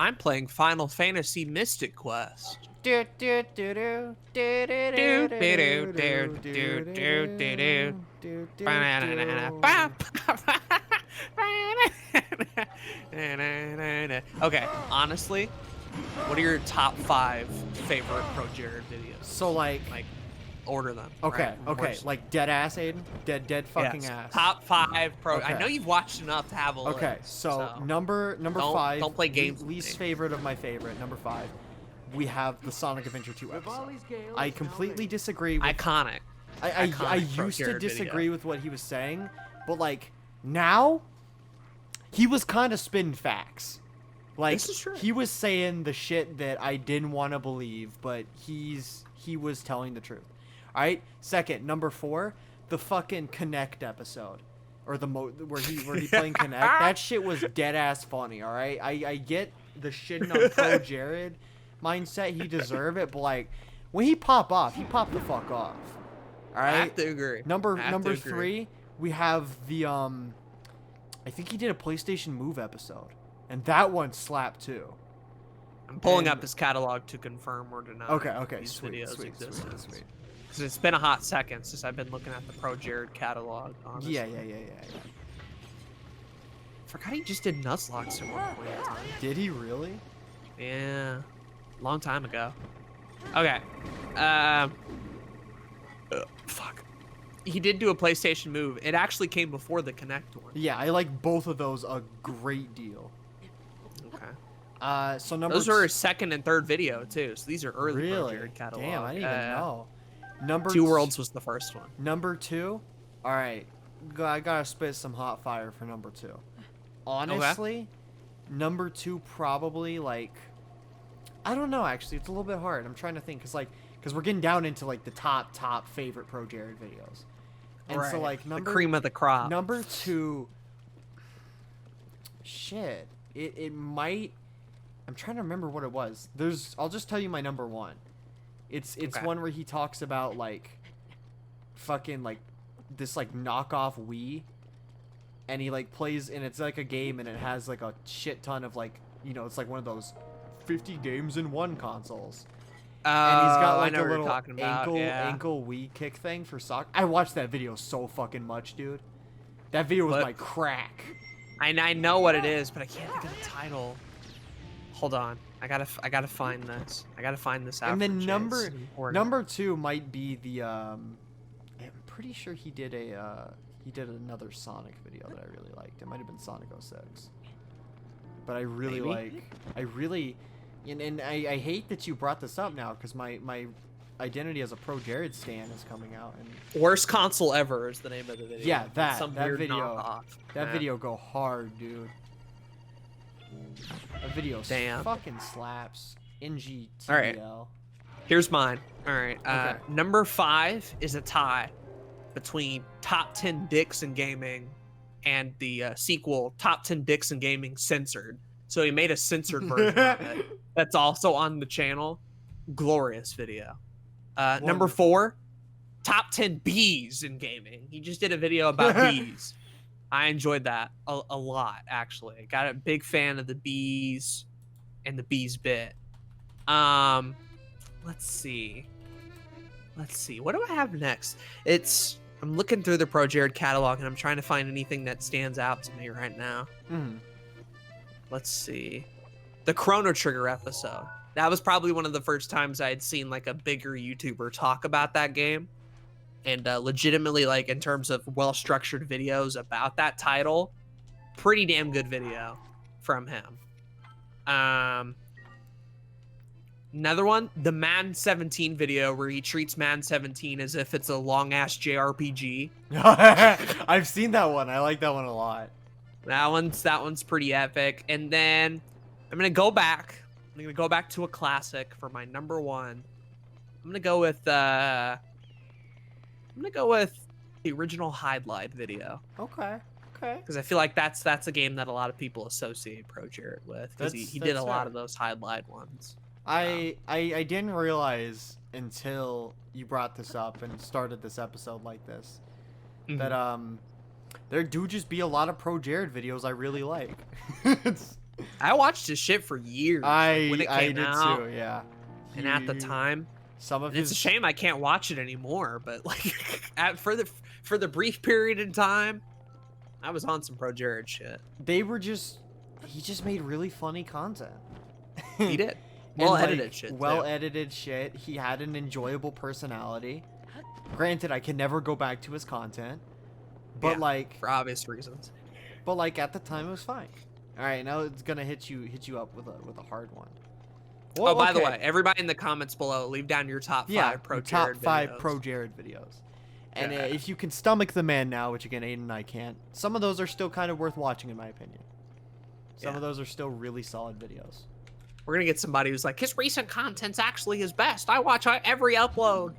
I'm playing Final Fantasy Mystic Quest. Do, do, do, do, do, do, do, do, do, do, do, do, do. Okay, honestly, what are your top 5 favorite Pro Jared videos? So like, order them. okay, right? From okay, worst- like dead ass, Aiden, dead fucking yes. ass. Top 5 Pro. Okay. I know you've watched enough to have a list. Okay, so number don't, 5. Don't play games. with Least me. favorite of my favorite. Number 5. We have the Sonic Adventure 2 episode. I completely disagree with Iconic. I iconic Pro used to Jared disagree video. with what he was saying, but like now he was kind of spitting facts. Like This is true. he was saying the shit that I didn't want to believe, but he was telling the truth. All right? Second, number 4, the fucking Connect episode. Or where he playing Connect. That shit was dead ass funny, all right? I get the shitting on Pro Jared mindset, he deserve it, but like when he pop off, he popped the fuck off. All right? I have to agree. Number 3, we have the I think he did a PlayStation Move episode, and that one slapped too. I'm pulling up his catalog to confirm or deny. Okay, these sweet, videos sweet. Because it's been a hot second since I've been looking at the Pro Jared catalog. Honestly. Yeah. Forgot he just did Nuzlocke at one point in time. Did he really? Yeah, long time ago. Okay. Fuck. He did do a PlayStation Move. It actually came before the Kinect one. Yeah, I like both of those a great deal. Okay. So those were his second and third video too. So these are early Pro really. Jared catalog. Damn, I didn't even know. Number Two Worlds was the first one. Number 2. All right, I gotta spit some hot fire for number 2. Honestly, number 2 probably like. I don't know. Actually, it's a little bit hard. I'm trying to think because we're getting down into like the top favorite Pro Jared videos, and so like the cream of the crop. Number 2. Shit, it might. I'm trying to remember what it was. I'll just tell you my number 1. It's one where he talks about like fucking like this like knockoff Wii, and he like plays, and it's like a game, and it has like a shit ton of like, you know, it's like one of those 50 games in one consoles. And he's got like a little ankle Wii kick thing for soccer. I watched that video so fucking much, dude. That video was my crack. I know what it is, but I can't think of the title. Hold on, I gotta find this. I gotta find this out. And then number 2 might be the I'm pretty sure he did another Sonic video that I really liked. It might have been Sonic 06. But I really and I hate that you brought this up now, because my identity as a Pro Jared stan is coming out. And Worst console ever is the name of the video. yeah, that weird video knockoff. video go hard, dude. That video fucking slaps. NGTL. All right. Here's mine. All right. Okay. Number 5 is a tie between Top 10 Dicks in Gaming and the sequel Top 10 Dicks in Gaming Censored. So he made a censored version of it that's also on the channel. Glorious video. Number 4, Top 10 Bees in Gaming. He just did a video about bees. I enjoyed that a lot, actually. Got a big fan of the bees and the bees bit. Let's see. What do I have next? I'm looking through the Pro Jared catalog, and I'm trying to find anything that stands out to me right now. Let's see. The Chrono Trigger episode. That was probably one of the first times I had seen like a bigger YouTuber talk about that game. And legitimately, like, in terms of well-structured videos about that title, pretty damn good video from him. Another one, the Man 17 video, where he treats Man 17 as if it's a long-ass JRPG. I've seen that one. I like that one a lot. That one's pretty epic. And then I'm gonna go back. I'm gonna go back to a classic for my number 1. I'm gonna go with the original Highlight video. Okay. Because I feel like that's a game that a lot of people associate Pro Jared with, because he did a lot of those Highlight ones. I didn't realize until you brought this up and started this episode like this that there do just be a lot of Pro Jared videos I really like. I watched his shit for years. Like, when it I came did out, too. Yeah. and at the time, some of and it's his a shame I can't watch it anymore. But like, for the brief period in time, I was on some Pro Jared shit. they were just he just made really funny content. He did. And, Well like, edited shit. Well too. edited shit. He had an enjoyable personality. Granted, I can never go back to his content, but Yeah, like, for obvious reasons. but like at the time it was fine. All right, now it's gonna hit you up with a hard one. Well, Oh, by the okay. way, everybody in the comments below, leave down your top 5 Pro your top Jared 5 videos. Pro Jared videos. And Yeah. if you can stomach the man now, which again Aiden and I can't, some of those are still kind of worth watching in my opinion. Some of those are still really solid videos. We're gonna get somebody who's like, his recent content's actually his best. I watch every upload,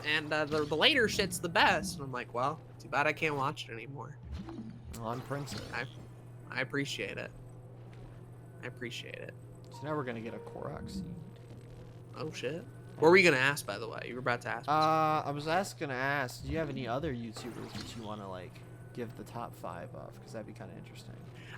and the later shit's the best. And I'm like, well, too bad I can't watch it anymore. On Princess. I appreciate it. I appreciate it. So now we're gonna get a Korok seed. Oh shit. What were you gonna ask, by the way? You were about to ask. I was gonna ask, do you have any other YouTubers that you want to like give the top 5 of? Because that'd be kind of interesting.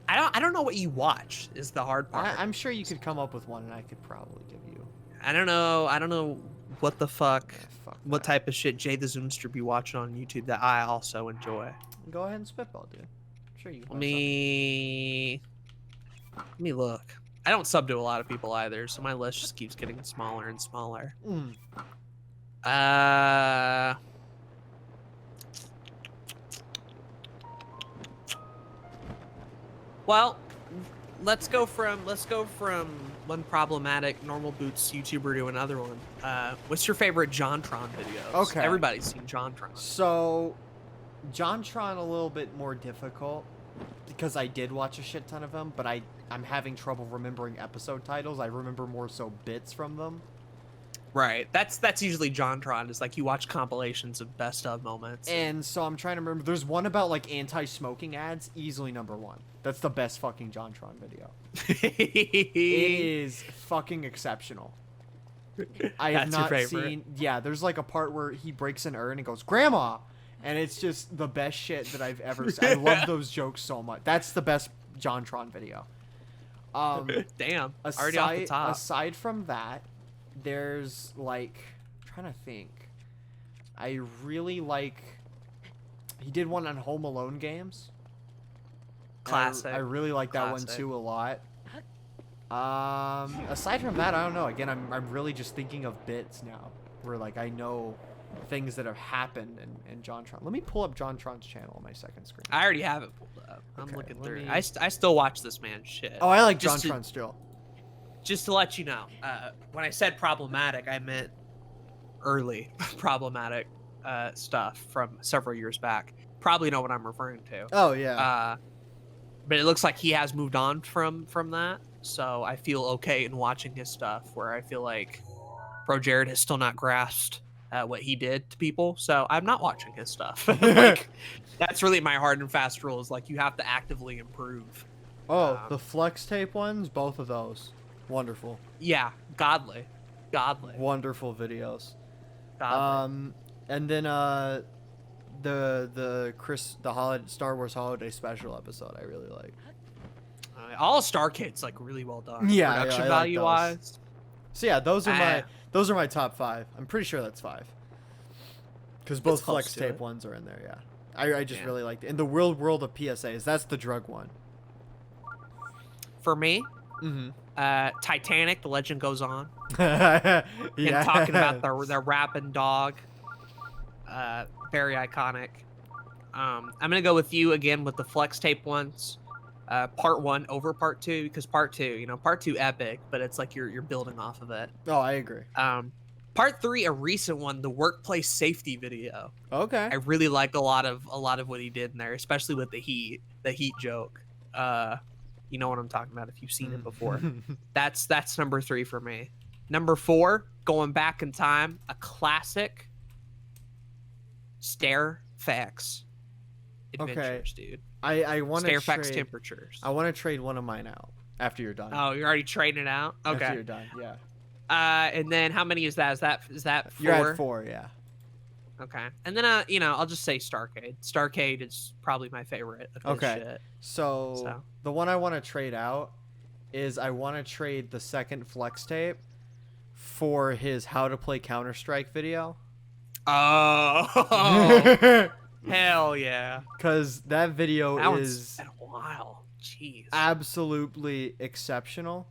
I don't know what you watch. Is the hard part. I'm sure you could come up with one, and I could probably give you. I don't know what the fuck. Fuck What that. type of shit Jay the Zoomster be watching on YouTube that I also enjoy? Go ahead and spitball, dude. I'm sure you can. Let me look. I don't sub to a lot of people either, so my list just keeps getting smaller and smaller. Well, let's go from one problematic normal boots YouTuber to another one. What's your favorite JonTron videos? Okay. Everybody's seen JonTron. So, JonTron a little bit more difficult because I did watch a shit ton of them, but I'm having trouble remembering episode titles. I remember more so bits from them. Right. That's usually JonTron. Is like you watch compilations of best of moments. And so I'm trying to remember. There's one about like anti-smoking ads, easily #1. That's the best fucking JonTron video. It is fucking exceptional. I have That's your not favorite? seen. Yeah, there's like a part where he breaks an urn and goes, "Grandma," and it's just the best shit that I've ever seen. I love those jokes so much. That's the best JonTron video. Damn. Already off the top. Aside from that, there's like, I'm trying to think. I really like. He did one on Home Alone games. Classic. I really like that one Classic. too a lot. Aside from that, I don't know. Again, I'm really just thinking of bits now, where like I know things that have happened in JonTron. Let me pull up JonTron's channel on my second screen. I already have it pulled up. I'm Okay, looking let through. me- I still watch this man's shit. Oh, I like Just to- JonTron still. Just to let you know, when I said problematic, I meant early problematic stuff from several years back. Probably know what I'm referring to. Oh yeah. But it looks like he has moved on from that, so I feel okay in watching his stuff. Where I feel like Pro Jared has still not grasped what he did to people, so I'm not watching his stuff. Like, that's really my hard and fast rule. Is like you have to actively improve. The flex tape ones, both of those, wonderful. Yeah, godly, Wonderful videos. godly. And then the Star Wars Holiday Special episode I really like. All Starcade's like really well done. Yeah, I production like value those. wise. So yeah, those are Ah. my top 5. I'm pretty sure that's 5. Because both close flex to tape it. ones are in there. Yeah, I just Yeah. really liked it. And the world of PSAs, that's the drug one. For me, Mm-hmm. Titanic, The Legend Goes On. Yeah. And talking about the rapping dog. Very iconic. I'm gonna go with you again with the flex tape ones. Part 1 over part 2 because part 2, part 2 epic, but it's like you're building off of it. Oh, I agree. Part 3, a recent one, the workplace safety video. Okay. I really like a lot of what he did in there, especially with the heat joke. You know what I'm talking about if you've seen it before. That's number 3 for me. Number 4, going back in time, a classic. Stairfax adventures, dude. I want to Stairfax trade. temperatures. I want to trade one of mine out after you're done. Oh, you're already trading it out. After Okay. you're done, yeah. And then how many is that? Is that 4? You're at 4, yeah. Okay. And then I'll just say Starcade. Starcade is probably my favorite of his Okay. shit. So the one I want to trade out is I want to trade the second flex tape for his how to play Counter-Strike video. Oh, hell yeah. Because that video That is one's been a while. Jeez. absolutely exceptional.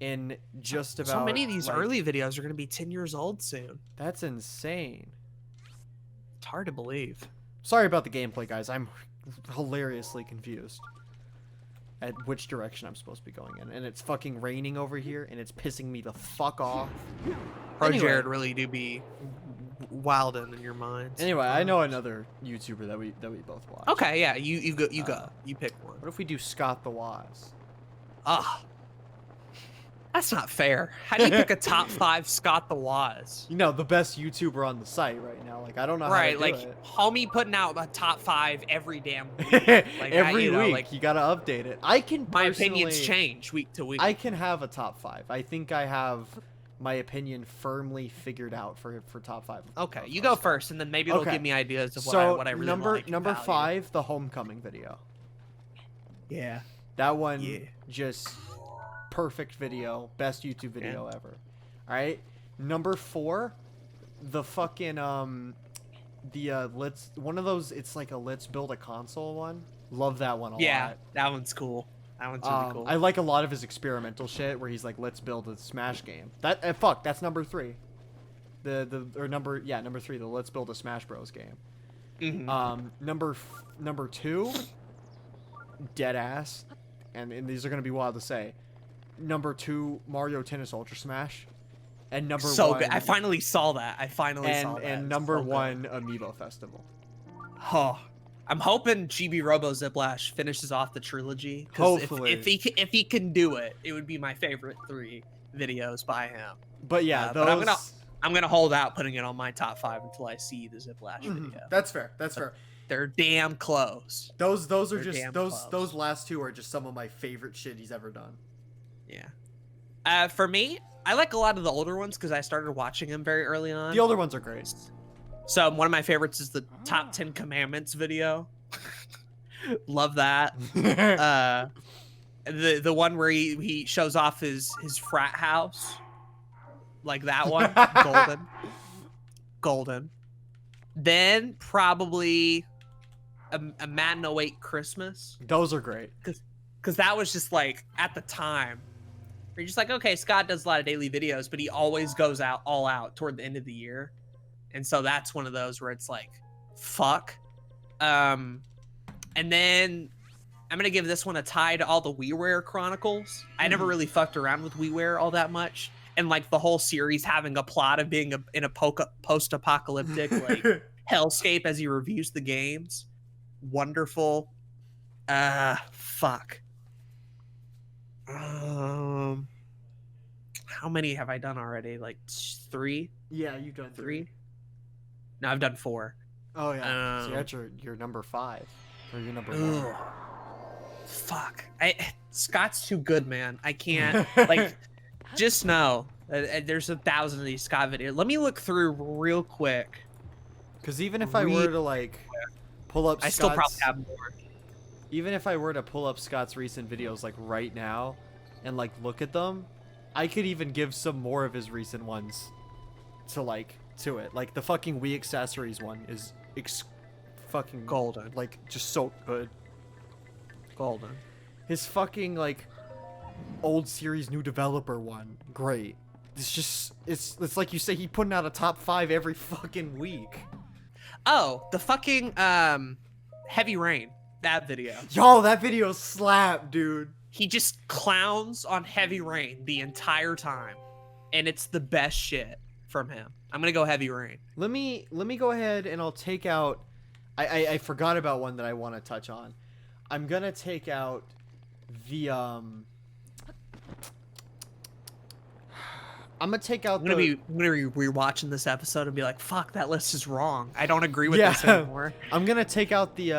In just about So many of these like, early videos are going to be 10 years old soon. That's insane. It's hard to believe. Sorry about the gameplay, guys. I'm hilariously confused at which direction I'm supposed to be going in. And it's fucking raining over here, and it's pissing me the fuck off. Pro Jared really do be wildin' in your minds. Anyway, I know another YouTuber that we both watch. Okay, yeah, you go. You pick one. What if we do Scott the Waz? Ah. That's not fair. How do you pick a top 5 Scott the Waz? You know, the best YouTuber on the site right now. Like, I don't know how to do it. Homie putting out a top 5 every damn week. Like, every week, you gotta update it. I can my opinions change week to week. I can have a top 5. I think I have my opinion firmly figured out for top 5. Okay, you go first, and then maybe it'll give me ideas of what I really like. Number 5, the homecoming video. Yeah. That one just perfect video, best YouTube video ever. All right, number 4, the fucking let's one of those. It's like a let's build a console one. Love that one a lot. Yeah, that one's cool. That one's really cool. I like a lot of his experimental shit where he's like, let's build a Smash game. That that's number 3. Number 3, the let's build a Smash Bros game. Number 2, dead ass, and these are gonna be wild to say. Number 2, Mario Tennis Ultra Smash, and number 1. Good. I finally saw that. saw that. And number 1, Amiibo Festival. Oh, I'm hoping GB Robo Ziplash finishes off the trilogy. Hopefully, if he can do it, it would be my favorite 3 videos by him. But yeah, those. But I'm gonna hold out putting it on my top 5 until I see the Ziplash video. That's fair. That's fair. They're damn close. Those are just those last 2 are just some of my favorite shit he's ever done. Yeah. For me, I like a lot of the older ones because I started watching them very early on. The older ones are great. So one of my favorites is the top 10 commandments video. Love that. The one where he shows off his frat house. Like that one. Golden. Then probably a Madden 08 Christmas. Those are great. Because that was just like, at the time, you're just like, okay, Scott does a lot of daily videos, but he always goes all out toward the end of the year. And so that's one of those where it's like, fuck. And then I'm going to give this one a tie to all the WiiWare Chronicles. I never really fucked around with WiiWare all that much. And like the whole series having a plot of being in a post-apocalyptic like hellscape as he reviews the games. Wonderful. Fuck. How many have I done already? Like 3? Yeah, you've done 3. No, I've done 4. Oh yeah. So that's your number 5 or your number 1. Fuck. Scott's too good, man. I can't like. Just know there's 1,000 of these Scott videos. Let me look through real quick. Because even if I were to like pull up, I still probably have more. Even if I were to pull up Scott's recent videos like right now and like look at them, I could even give some more of his recent ones to it. Like the fucking Wii accessories one is fucking golden. Like just so good. Golden. His fucking like old series new developer one, great. It's just it's like you say, he putting out a top 5 every fucking week. Oh, the fucking Heavy Rain. That video. Yo, that video slap, dude. He just clowns on Heavy Rain the entire time. And it's the best shit from him. I'm gonna go Heavy Rain. Let me go ahead and I'll take out I forgot about one that I want to touch on. I'm gonna take out the I'm gonna be rewatching this episode and be like, fuck, that list is wrong. I don't agree with this anymore. I'm gonna take out the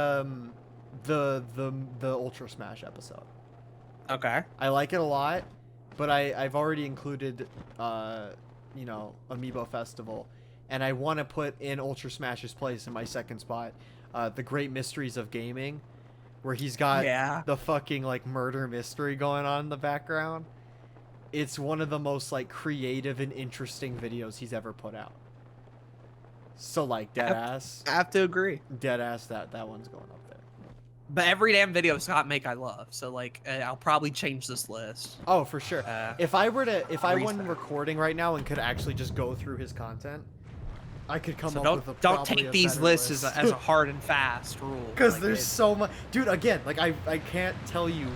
Ultra Smash episode. Okay. I like it a lot, but I've already included Amiibo Festival, and I want to put in Ultra Smash's place in my second spot, The Great Mysteries of Gaming, where he's got Yeah. the fucking like murder mystery going on in the background. It's one of the most like creative and interesting videos he's ever put out. So like deadass, I have to agree. deadass that one's going up there. But every damn video Scott make I love. So like I'll probably change this list. Oh, for sure. If I wasn't reset. recording right now and could actually just go through his content, I could come So up with a don't probably take a these better lists list. as a hard and fast rule. Because Like, there's so much, dude. Again, like I can't tell you,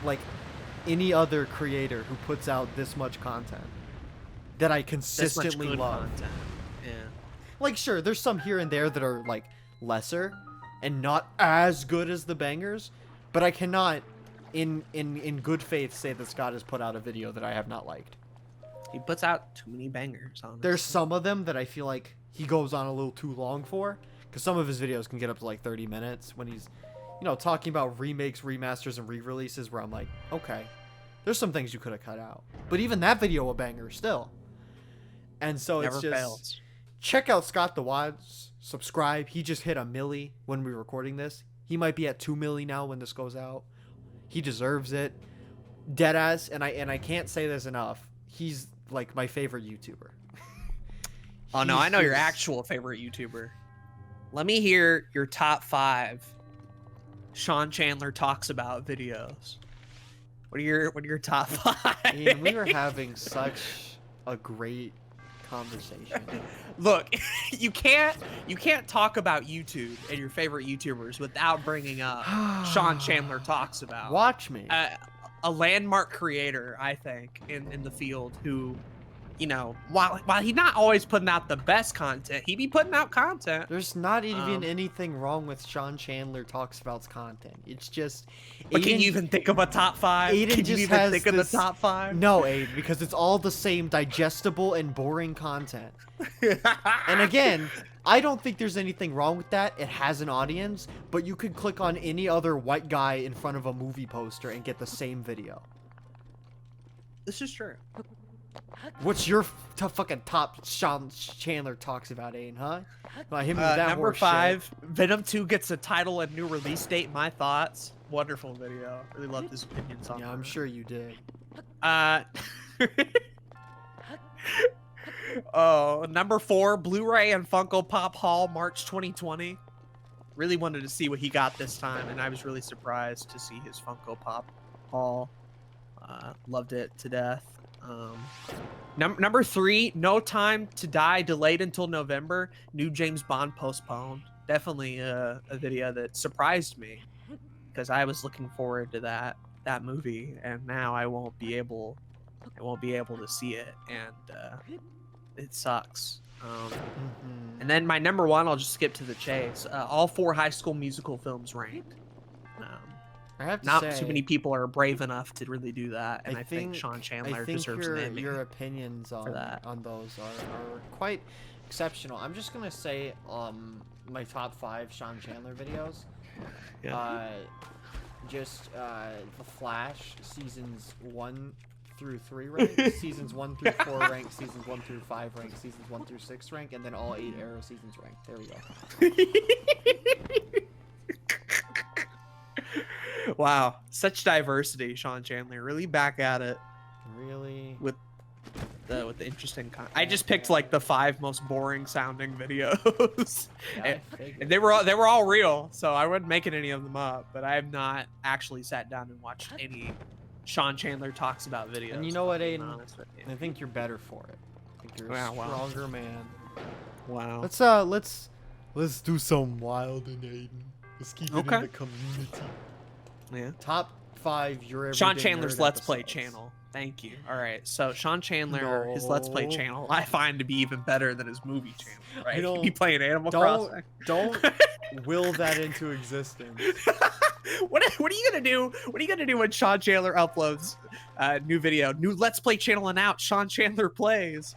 like, any other creator who puts out this much content that I this much consistently good love. content. Yeah. Like, sure, there's some here and there that are like lesser and not as good as the bangers, but I cannot, in good faith, say that Scott has put out a video that I have not liked. He puts out too many bangers on There's some of them that I feel like he goes on a little too long for, because some of his videos can get up to like 30 minutes when he's, you know, talking about remakes, remasters, and re-releases, where I'm like, okay, there's some things you could have cut out. But even that video a banger still. And so Never it's just, fails. check out Scott the Wads, subscribe. He just hit 1 milli when we were recording this. He might be at 2 milli now when this goes out. He deserves it. Deadass, and I can't say this enough, he's like my favorite YouTuber. Oh no, I know your He's- actual favorite YouTuber. Let me hear your top 5 Sean Chandler talks about videos. What are your top 5? Ian, we were having such a great conversation. Look, you can't talk about YouTube and your favorite YouTubers without bringing up Sean Chandler talks about. Watch me. A landmark creator, I think, in the field who, you know, while he's not always putting out the best content, he be putting out content. There's not even anything wrong with Sean Chandler talks about's content. It's just. But can Aiden- you even think of a top 5? Aiden Can you just even has think of this- the top 5? No, Aiden, because it's all the same digestible and boring content. And again, I don't think there's anything wrong with that. It has an audience, but you could click on any other white guy in front of a movie poster and get the same video. This is true. What's your fucking top Sean Chandler talks about, Aiden, huh? Well, hit me with that Number horse 5, Venom 2 gets a title and new release date. My thoughts. Wonderful video. Really loved his opinions on shit. Yeah, I'm that. sure you did. Oh, number 4, Blu-ray and Funko Pop haul, March 2020. Really wanted to see what he got this time, and I was really surprised to see his Funko Pop haul. Loved it to death. Number 3, No Time to Die delayed until November. New James Bond postponed. Definitely a video that surprised me because I was looking forward to that movie, and now I won't be able to see it, and it sucks. And then my number 1, I'll just skip to the chase. All 4 High School Musical films ranked. I have to Not say, too many people are brave enough to really do that, and I I think think- Sean I Chandler think deserves an Emmy. your opinions on that. those are quite exceptional. I'm just gonna say my top 5 Sean Chandler videos. Yeah. The Flash seasons 1 through 3 rank, seasons 1 through 4 rank, seasons 1 through 5 rank, seasons 1 through 6 rank, and then all 8 Arrow seasons rank. There we go. Wow, such diversity, Sean Chandler. Really back at it Really? with the interesting I just picked like the 5 most boring sounding videos. Yeah, and, I figured. and they were all real, so I wasn't making any of them up. But I have not actually sat down and watched any Sean Chandler talks about videos. And you know what, being Aiden? honest with you. I think you're better for it. I think you're a Wow, wow. stronger man. Wow. Let's do some wild and Aiden. Let's keep it Okay. in the community. Yeah. Top 5 your everyday Sean Chandler's nerd Let's Play episodes. channel. Thank you. All right. So Sean Chandler, his Let's Play No. channel, I find to be even better than his movie channel. Right? don't- He'd be playing Animal Don't Crossing. don't will that into existence. What are you gonna do? What are you gonna do when Sean Chandler uploads new video, new Let's Play channel and out? Sean Chandler plays.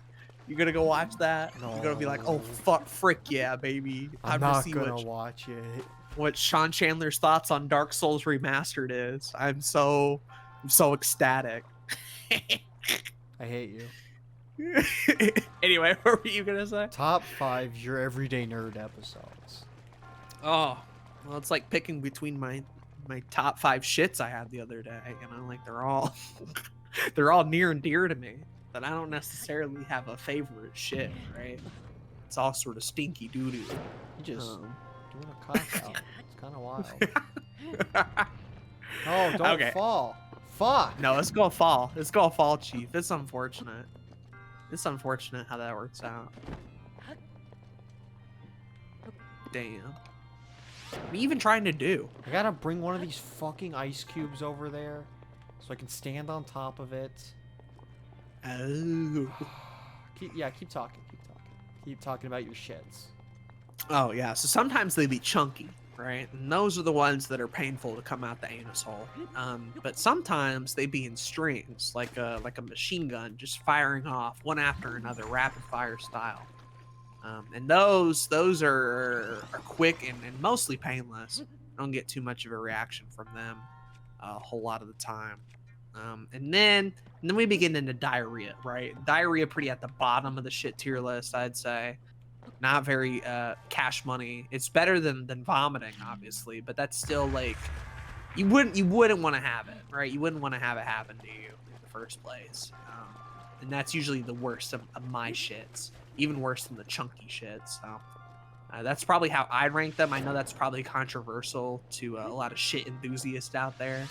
You gonna go watch that? You're gonna be like, oh No. frick yeah, baby! I'm Time to not see gonna watch it. what Sean Chandler's thoughts on Dark Souls Remastered is. I'm so ecstatic. I hate you. Anyway, what were you gonna say? Top 5 your everyday nerd episodes. Oh, well, it's like picking between my my top 5 shits I had the other day. You know, like they're all they're all near and dear to me. But I don't necessarily have a favorite shit, right? It's all sort of stinky doo doo. You just doing a cock out. It's kind of wild. Oh, don't fall. Fuck. No, it's gonna fall. It's gonna fall, Chief. It's unfortunate. It's unfortunate how that works out. Damn. What are you even trying to do? I gotta bring one of these fucking ice cubes over there so I can stand on top of it. Oh. Keep talking. Keep talking about your shits. Oh, yeah. So sometimes they be chunky, right? And those are the ones that are painful to come out the anus hole. But sometimes they be in strings, like a machine gun, just firing off one after another, rapid fire style. And those are quick and mostly painless. Don't get too much of a reaction from them a whole lot of the time. And then we begin into diarrhea, right? Diarrhea pretty at the bottom of the shit tier list, I'd say. Not very cash money. It's better than vomiting, obviously, but that's still like you wouldn't want to have it, right? You wouldn't want to have it happen to you in the first place. And that's usually the worst of my shits, even worse than the chunky shits. So that's probably how I rank them. I know that's probably controversial to a lot of shit enthusiasts out there.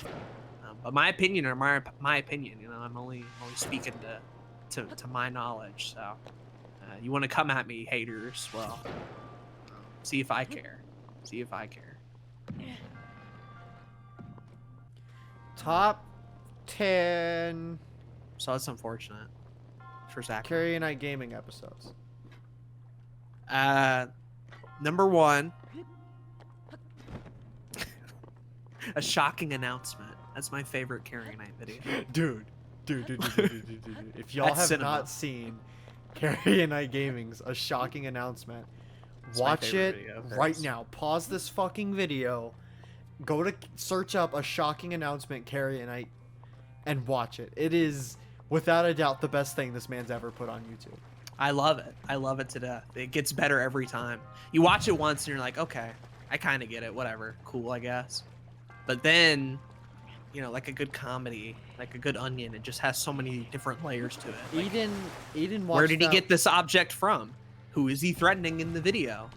But my opinion, or my opinion, you know, I'm only speaking to my knowledge. So you want to come at me, haters? Well, see if I care. See if I care. Top 10. So that's unfortunate for Zach. Carrie and I gaming episodes. Number 1. A shocking announcement. That's my favorite Carrie Night video. Dude. If y'all have not seen Carrie and I Gaming's A Shocking Announcement, watch it right now. Pause this fucking video. Go to search up A Shocking Announcement Carrie and I and watch it. It is without a doubt the best thing this man's ever put on YouTube. I love it. I love it to death. It gets better every time. You watch it once and you're like, okay, I kind of get it. Whatever. Cool, I guess. But then, you know, like a good comedy, like a good onion, it just has so many different layers to it. Like, Eden watched where did he get this object from? Who is he threatening in the video?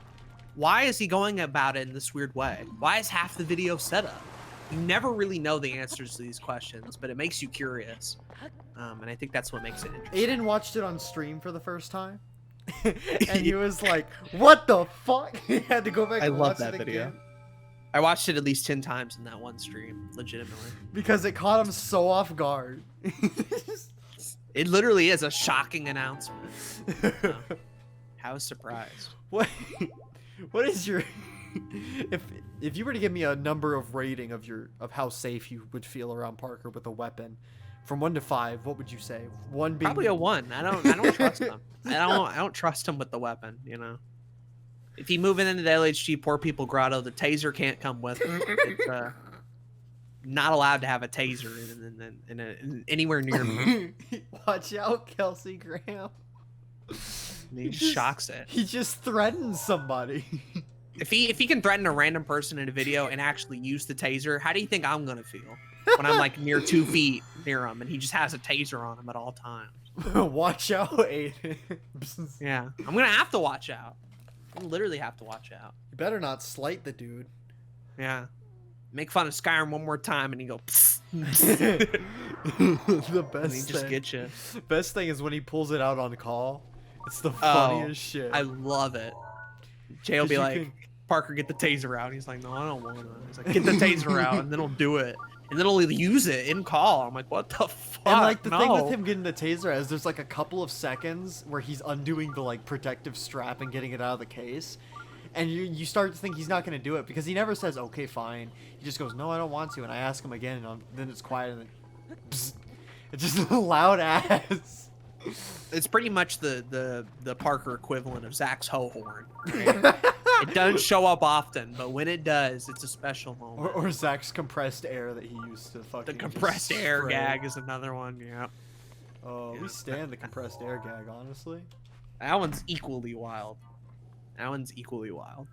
Why is he going about it in this weird way? Why is half the video set up? You never really know the answers to these questions, but it makes you curious. And I think that's what makes it interesting. Aiden watched it on stream for the first time. And he was like, what the fuck? He had to go back and watch that video. Again. I watched it at least 10 times in that one stream, legitimately. Because it caught him so off guard. It literally is a shocking announcement. How surprised. What is your if you were to give me a number of rating of how safe you would feel around Parker with a weapon, from 1 to 5, what would you say? 1 being probably a 1. I don't trust him. I don't trust him with the weapon, you know. If you move into the LHG Poor People Grotto, the taser can't come with it. It's not allowed to have a taser in anywhere near me. Watch out, Kelsey Graham. He just shocks it. He just threatens somebody. If he can threaten a random person in a video and actually use the taser, how do you think I'm gonna feel when I'm like near 2 feet near him and he just has a taser on him at all times? Watch out, Aiden. Yeah, I'm gonna have to watch out. I literally have to watch out. You better not slight the dude. Yeah. Make fun of Skyrim one more time and he go psst. The best and he just gets you. Best thing is when he pulls it out on call. It's the funniest shit. I love it. Jay will be like, Parker, get the taser out. He's like, no, I don't want to. He's like, get the taser out, and then he'll do it. And then he'll use it in call. I'm like, what the fuck? And like the thing with him getting the taser is there's like a couple of seconds where he's undoing the like protective strap and getting it out of the case. And you start to think he's not going to do it because he never says, okay, fine. He just goes, no, I don't want to. And I ask him again, and then it's quiet, and then psst. It's just loud ass. It's pretty much the Parker equivalent of Zach's hoe horn. Right? It doesn't show up often, but when it does, it's a special moment. Or Zach's compressed air that he used to fucking. The compressed air gag is another one, yeah. Oh, we stand the compressed air gag, honestly. That one's equally wild. That one's equally wild.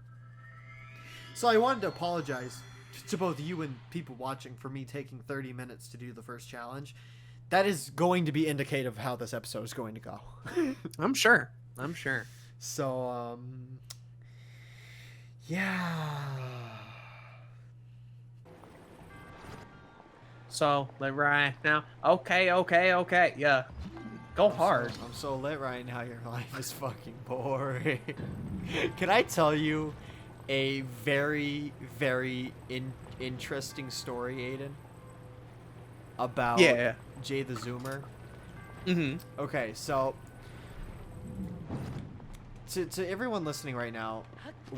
So I wanted to apologize to both you and people watching for me taking 30 minutes to do the first challenge. That is going to be indicative of how this episode is going to go. I'm sure. So, yeah. So, right now. Okay. Yeah. Go hard. I'm so lit right now. Your life is fucking boring. Can I tell you a very, very interesting story, Aiden? About Jay the Zoomer? Mm-hmm. Okay, so to everyone listening right now,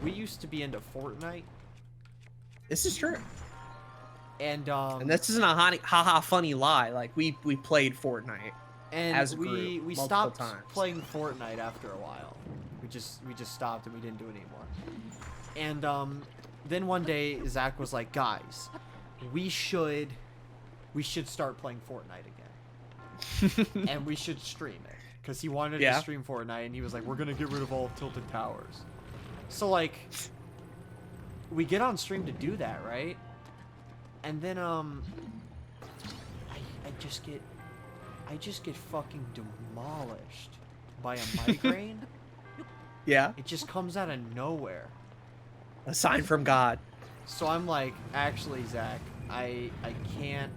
we used to be into Fortnite. This is true. And this isn't a haha funny lie. Like we played Fortnite. And as a group, we stopped playing Fortnite after a while. We just stopped and we didn't do it anymore. And then one day Zach was like, "Guys, we should start playing Fortnite again, and we should stream it." Because he wanted to stream Fortnite, and he was like, "We're gonna get rid of all of Tilted Towers." So like, we get on stream to do that, right? And then I just get fucking demolished by a migraine. Yeah. It just comes out of nowhere. A sign from God. So I'm like, actually, Zach, I can't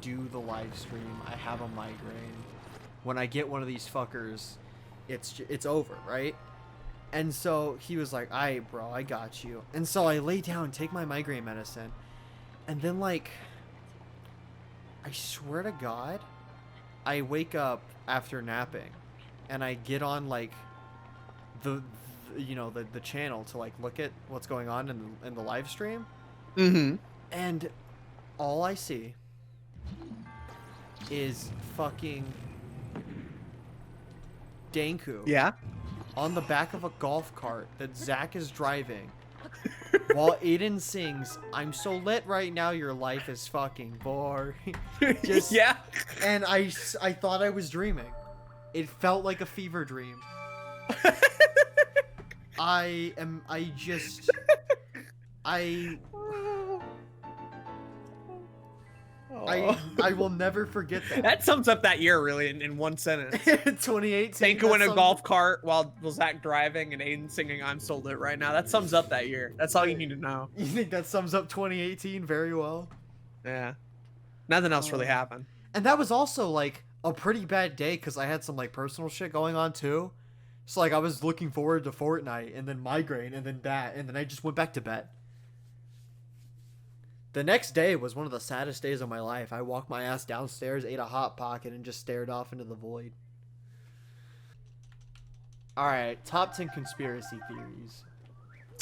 do the live stream. I have a migraine. When I get one of these fuckers, it's over, right? And so he was like, "Aight, bro, I got you." And so I lay down, take my migraine medicine, and then like, I swear to God, I wake up after napping, and I get on like the channel to like look at what's going on in the live stream. Mm-hmm. And all I see is fucking Danku. Yeah. On the back of a golf cart that Zach is driving, while Aiden sings, "I'm so lit right now, your life is fucking boring." Just, yeah. And I thought I was dreaming. It felt like a fever dream. I will never forget that. That sums up that year really in one sentence. 2018. Danko in a golf cart while Zach driving and Aiden singing "I'm so lit right now." That sums up that year. That's all you need to know. You think that sums up 2018 very well? Yeah. Nothing else really happened. And that was also like a pretty bad day because I had some like personal shit going on too. So like I was looking forward to Fortnite and then migraine and then that and then I just went back to bed. The next day was one of the saddest days of my life. I walked my ass downstairs, ate a Hot Pocket, and just stared off into the void. Alright, top 10 conspiracy theories.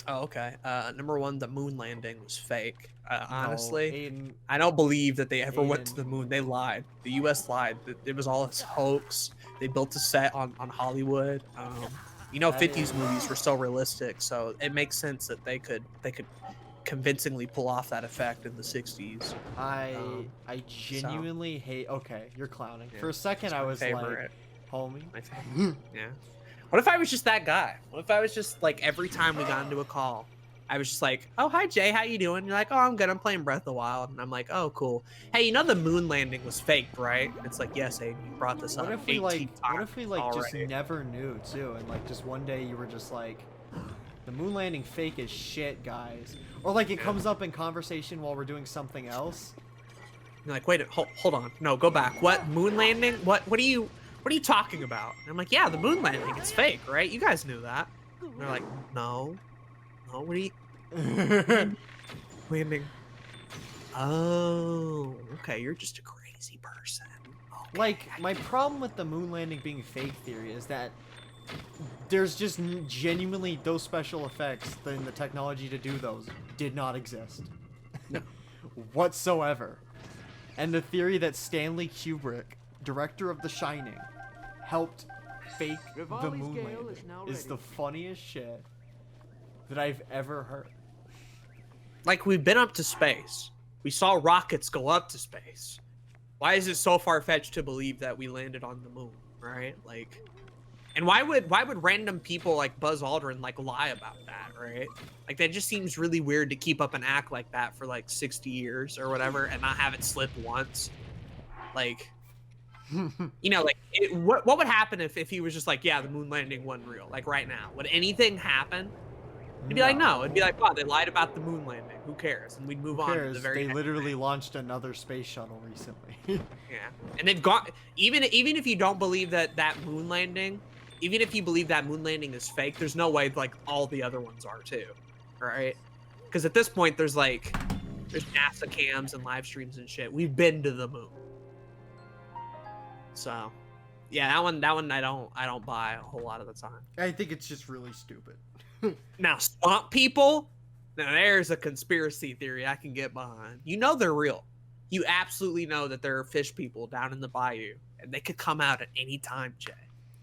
Oh, okay. Number 1, the moon landing was fake. Honestly, Aiden, I don't believe that they ever went to the moon. They lied. The U.S. lied. It was all a hoax. They built a set on Hollywood. 50s movies were so realistic, so it makes sense that they could convincingly pull off that effect in the 60s. I genuinely hate. Okay, you're clowning. Yeah, for a second, I was favorite. Like, "Homie." My favorite. Yeah. What if I was just that guy? What if I was just like every time we got into a call, I was just like, "Oh, hi Jay, how you doing?" You're like, "Oh, I'm good. I'm playing Breath of the Wild." And I'm like, "Oh, cool. Hey, the moon landing was faked, right?" It's like, "Yes, Aiden, you brought this up." What if we just never knew too, and like just one day you were just like, "The moon landing fake as shit, guys." Or like it comes up in conversation while we're doing something else. You're like, "Wait, hold on. No, go back. What moon landing? What are you talking about?" And I'm like, "Yeah, the moon landing. It's fake, right? You guys knew that." And they're like, "No, what are you landing?" Oh, okay. You're just a crazy person. Okay. Like my problem with the moon landing being fake theory is that there's just genuinely those special effects, then the technology to do those did not exist. No. Whatsoever. And the theory that Stanley Kubrick, director of The Shining, helped fake the moon landing is the funniest shit that I've ever heard. Like, we've been up to space. We saw rockets go up to space. Why is it so far-fetched to believe that we landed on the moon, right? Like, And why would random people like Buzz Aldrin like lie about that, right? Like that just seems really weird to keep up an act like that for like 60 years or whatever and not have it slip once. Like, you know, like what would happen if he was just like, yeah, the moon landing wasn't real? Like right now, would anything happen? It'd be like, no. It'd be like, wow, they lied about the moon landing. Who cares? And we'd move on to the very They next literally thing. launched another space shuttle recently. Yeah, and they've got even if you don't believe that moon landing, even if you believe that moon landing is fake, there's no way like all the other ones are too, right? Because at this point, there's NASA cams and live streams and shit. We've been to the moon, so yeah, that one I don't buy a whole lot of the time. I think it's just really stupid. Now, swamp people, now there's a conspiracy theory I can get behind. You know they're real. You absolutely know that there are fish people down in the bayou, and they could come out at any time, Jay.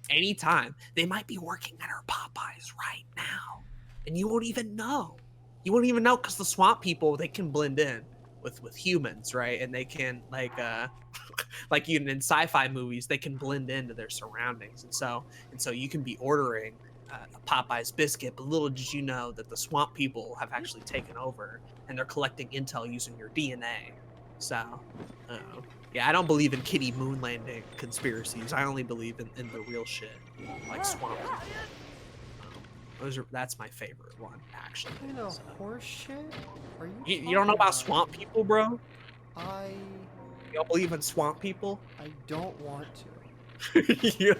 Anytime. They might be working at our Popeyes right now, and you won't even know. You won't even know because the swamp people, they can blend in with humans, right? And they can, like even in sci-fi movies, they can blend into their surroundings. And so you can be ordering a Popeye's biscuit, but little did you know that the swamp people have actually taken over and they're collecting intel using your DNA. So, yeah, I don't believe in kitty moon landing conspiracies. I only believe in the real shit, like swamp people. That's my favorite one, actually. You know, horse shit? Are you don't know about swamp people, bro? You don't believe in swamp people? I don't want to. Yeah.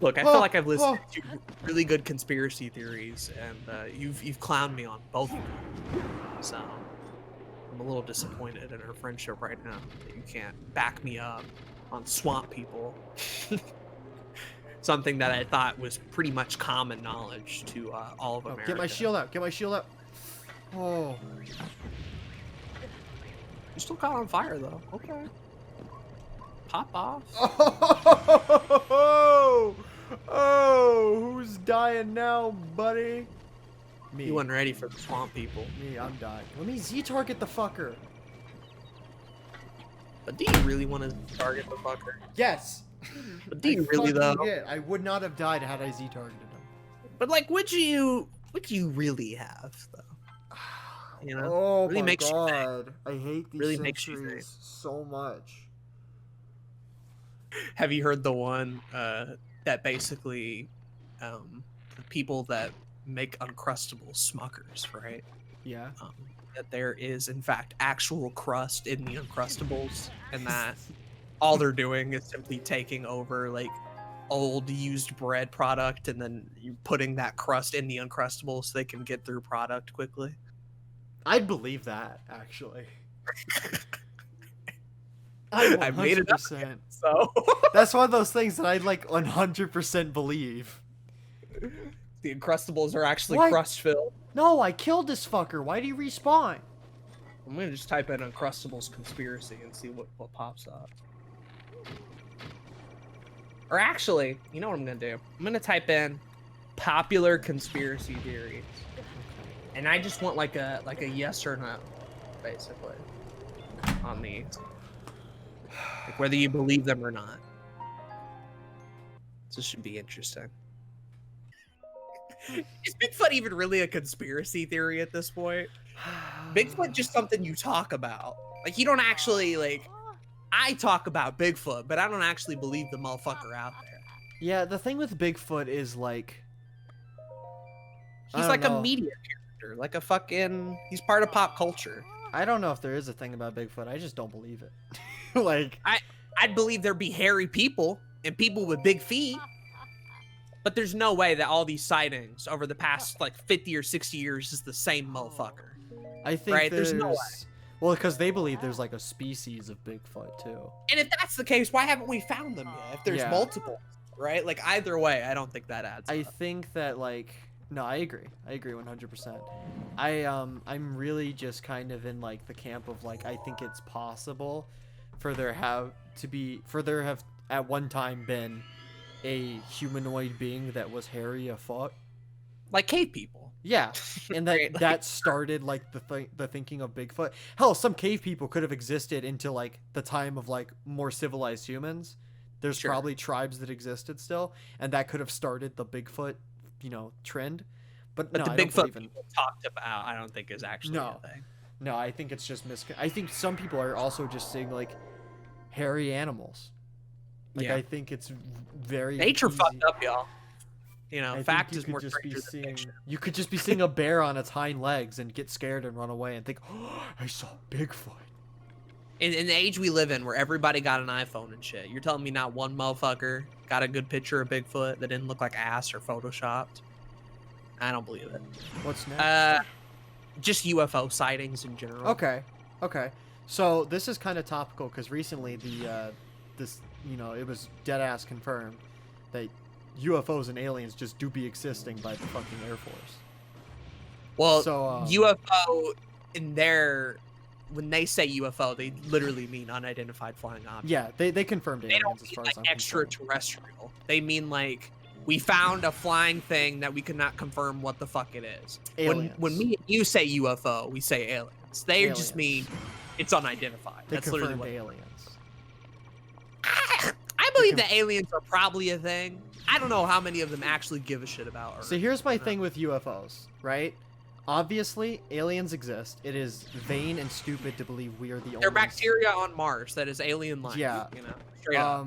Look, I feel like I've listened to really good conspiracy theories, and you've clowned me on both of them. So I'm a little disappointed in our friendship right now that you can't back me up on swamp people. Something that I thought was pretty much common knowledge to all of America. Get my shield out. Get my shield out. Oh. You still caught on fire, though. Okay. Pop off. Oh, who's dying now, buddy? Me. You weren't ready for the swamp people. Me, I'm dying. Let me Z-target the fucker. But do you really want to target the fucker? Yes. But do you really, though? Did. I would not have died had I Z-targeted him. But, like, would you really have, though? You know? Oh really my makes god. I hate these really makes you think. so much. Have you heard the one that basically the people that make Uncrustables Smuckers, right? Yeah. That there is, in fact, actual crust in the Uncrustables, and that all they're doing is simply taking over, like, old used bread product and then you putting that crust in the Uncrustables so they can get through product quickly. I'd believe that, actually. I made it up, so that's one of those things that I'd like 100% believe. The Uncrustables are actually crust filled. No, I killed this fucker. Why do you respawn? I'm gonna just type in Uncrustables conspiracy and see what pops up. Or actually, you know what I'm gonna do? I'm gonna type in popular conspiracy theories, and I just want like a yes or no, basically, on these, like whether you believe them or not. This should be interesting. Is Bigfoot even really a conspiracy theory at this point? Bigfoot just something you talk about. Like you don't actually like. I talk about Bigfoot, but I don't actually believe the motherfucker out there. Yeah, the thing with Bigfoot is like he's like a media character, like a fucking. He's part of pop culture. I don't know if there is a thing about Bigfoot. I just don't believe it. Like I'd believe there'd be hairy people and people with big feet. But there's no way that all these sightings over the past like 50 or 60 years is the same motherfucker. I think right? There's no way. Well, because they believe there's like a species of Bigfoot too. And if that's the case, why haven't we found them yet? If there's multiple, right? Like either way, I don't think that adds up. I think that like no, I agree 100%. I'm really just kind of in like the camp of like I think it's possible for there have at one time been a humanoid being that was hairy afoot, like cave people. Yeah, and that started like the thinking of Bigfoot. Hell, some cave people could have existed until like the time of like more civilized humans. There's Sure. probably tribes that existed still, and that could have started the Bigfoot, trend. But But no, the I don't Bigfoot believe in. people talked about, I don't think is actually No. a thing. No, I think it's just I think some people are also just seeing like hairy animals. Like Yeah. I think it's very Nature easy. fucked up, y'all. I Fact think you is could more just be stranger than seeing fiction. you could just be seeing a bear on its hind legs and get scared and run away and think, "Oh, I saw Bigfoot." In the age we live in, where everybody got an iPhone and shit, you're telling me not one motherfucker got a good picture of Bigfoot that didn't look like ass or photoshopped? I don't believe it. What's next? Just UFO sightings in general. Okay. So this is kind of topical because recently it was dead ass confirmed that UFOs and aliens just do be existing by the fucking Air Force. Well, So, UFO when they say UFO, they literally mean unidentified flying object. Yeah, they confirmed They aliens don't as mean far like as I'm concerned. extraterrestrial. They mean like we found a flying thing that we could not confirm what the fuck it is. Aliens. When me and you say UFO, we say aliens. They Aliens. just mean it's unidentified. They That's literally confirmed what aliens. I believe that aliens are probably a thing. I don't know how many of them actually give a shit about Earth. So here's my thing with UFOs, right? Obviously, aliens exist. It is vain and stupid to believe we are the only. They're bacteria on Mars that is alien life. Yeah. Straight up.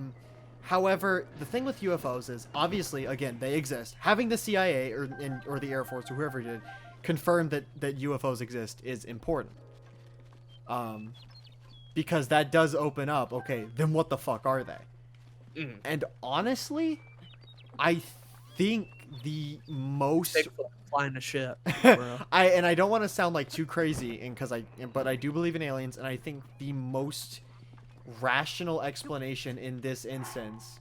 However, the thing with UFOs is obviously, again, they exist. Having the CIA or the Air Force or whoever did confirm that UFOs exist is important. Because that does open up. Okay, then what the fuck are they? Mhm. And honestly, I think the most Bigfoot flying a ship, bro. I don't want to sound like too crazy, but I do believe in aliens, and I think the most rational explanation in this instance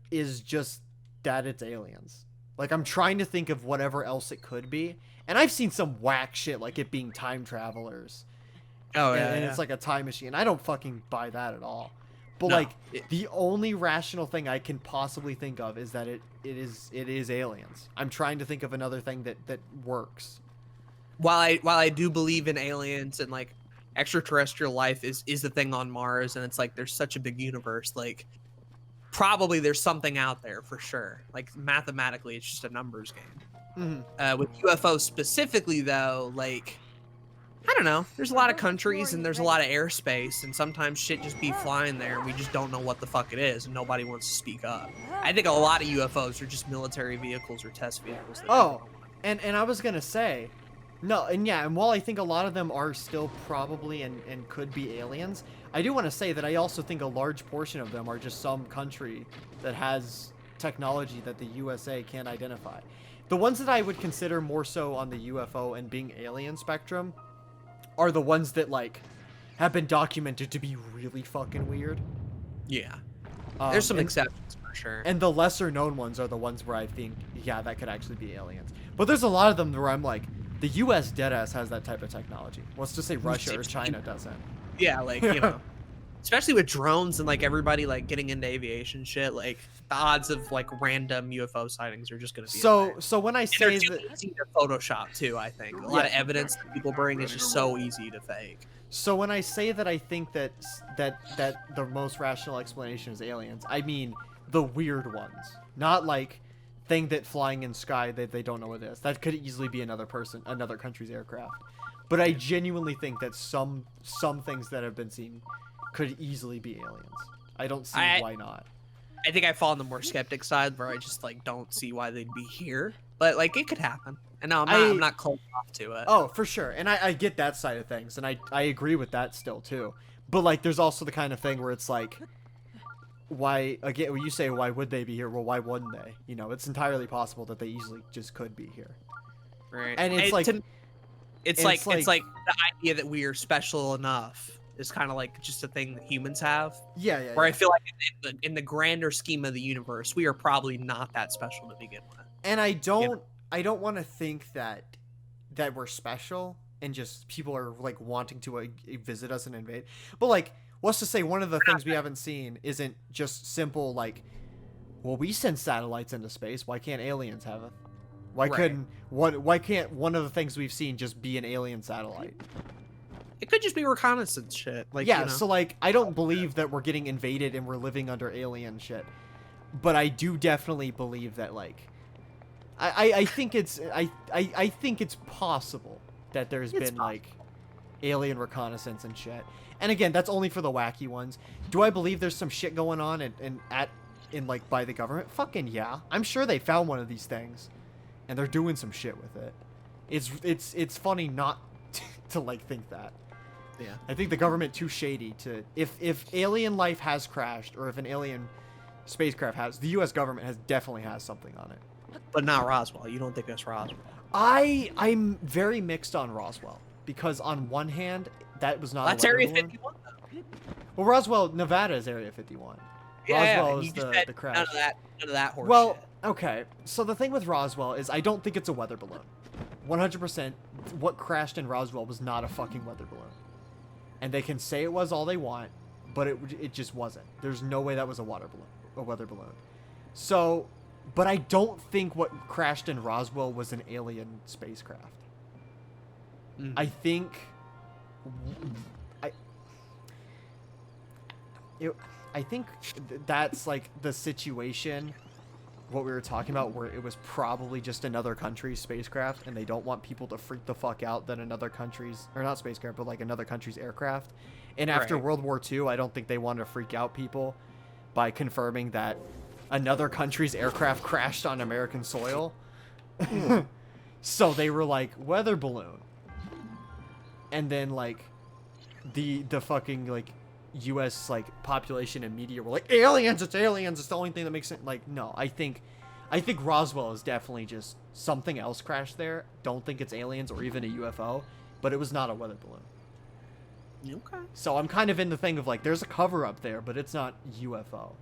is just that it's aliens. Like, I'm trying to think of whatever else it could be, and I've seen some whack shit like it being time travelers. Oh yeah, and yeah. it's like a time machine. I don't fucking buy that at all. But No, like the only rational thing I can possibly think of is that it is aliens. I'm trying to think of another thing that works. While I do believe in aliens and like extraterrestrial life is the thing on Mars, and it's like there's such a big universe, like probably there's something out there for sure. Like mathematically, it's just a numbers game. With UFOs specifically, though, like I don't know. There's a lot of countries and there's a lot of airspace, and sometimes shit just be flying there and we just don't know what the fuck it is, and nobody wants to speak up. I think a lot of UFOs are just military vehicles or test vehicles. That Oh, and I was gonna say, no, and yeah, and while I think a lot of them are still probably and could be aliens, I do want to say that I also think a large portion of them are just some country that has technology that the USA can't identify. The ones that I would consider more so on the UFO and being alien spectrum are the ones that like have been documented to be really fucking weird. Yeah. There's some and, exceptions for sure. And the lesser known ones are the ones where I think, yeah, that could actually be aliens. But there's a lot of them where I'm like, the US deadass has that type of technology. Let's just say Russia or China doesn't. Yeah, like, especially with drones and like everybody like getting into aviation shit, like the odds of like random UFO sightings are just gonna be so when I and say they're too that, easy to Photoshop too. I think a lot of evidence that people bring is just so easy to fake. so when I say that I think that the most rational explanation is aliens, I mean the weird ones, not like thing that flying in sky that they don't know what it is. That could easily be another country's aircraft. But I genuinely think that some things that have been seen could easily be aliens. I don't see why not. I think I fall on the more skeptic side, where I just like don't see why they'd be here, but like it could happen. And no, I'm not closed off to it. Oh, for sure. And I get that side of things, and I agree with that still too. But like, there's also the kind of thing where it's like, why again? When you say why would they be here? Well, why wouldn't they? You know, it's entirely possible that they easily just could be here. Right. And it's like, it's like the idea that we are special enough is kind of like just a thing that humans have. Yeah. Where I feel like in the grander scheme of the universe, we are probably not that special to begin with. And I don't want to think that we're special and just people are like wanting to visit us and invade. But like, let's just say one of the things we haven't seen isn't just simple like, well, we send satellites into space. Why can't aliens have it? Why can't one of the things we've seen just be an alien satellite? It could just be reconnaissance shit. Like, yeah, you know. so like I don't believe that we're getting invaded and we're living under alien shit, but I do definitely believe that like I think it's I think it's possible that there's been like alien reconnaissance and shit. And again, that's only for the wacky ones. Do I believe there's some shit going on in like by the government? Fucking yeah. I'm sure they found one of these things and they're doing some shit with it. It's funny not to like think that. Yeah. I think the government too shady to if alien life has crashed or if an alien spacecraft has, the US government definitely has something on it. But not Roswell. You don't think that's Roswell? I'm very mixed on Roswell because on one hand that was not That's a weather Area balloon. 51 though. Well, Roswell, Nevada is Area 51. Roswell is the crash. None of that horse Well, shit. okay. So the thing with Roswell is I don't think it's a weather balloon. 100% what crashed in Roswell was not a fucking weather balloon. And they can say it was all they want, but it just wasn't. There's no way that was a weather balloon. So, but I don't think what crashed in Roswell was an alien spacecraft. I think I think that's like the situation what we were talking about where it was probably just another country's spacecraft and they don't want people to freak the fuck out that another country's, or not spacecraft, but like another country's aircraft. And after World War II, I don't think they wanted to freak out people by confirming that another country's aircraft crashed on American soil. So they were like, weather balloon. And then like the fucking like US like population and media were like, aliens, it's aliens, it's the only thing that makes sense. Like, no, I think Roswell is definitely just something else crashed there. Don't think it's aliens or even a UFO, but it was not a weather balloon. Okay. So I'm kind of in the thing of like, there's a cover up there, but it's not UFO.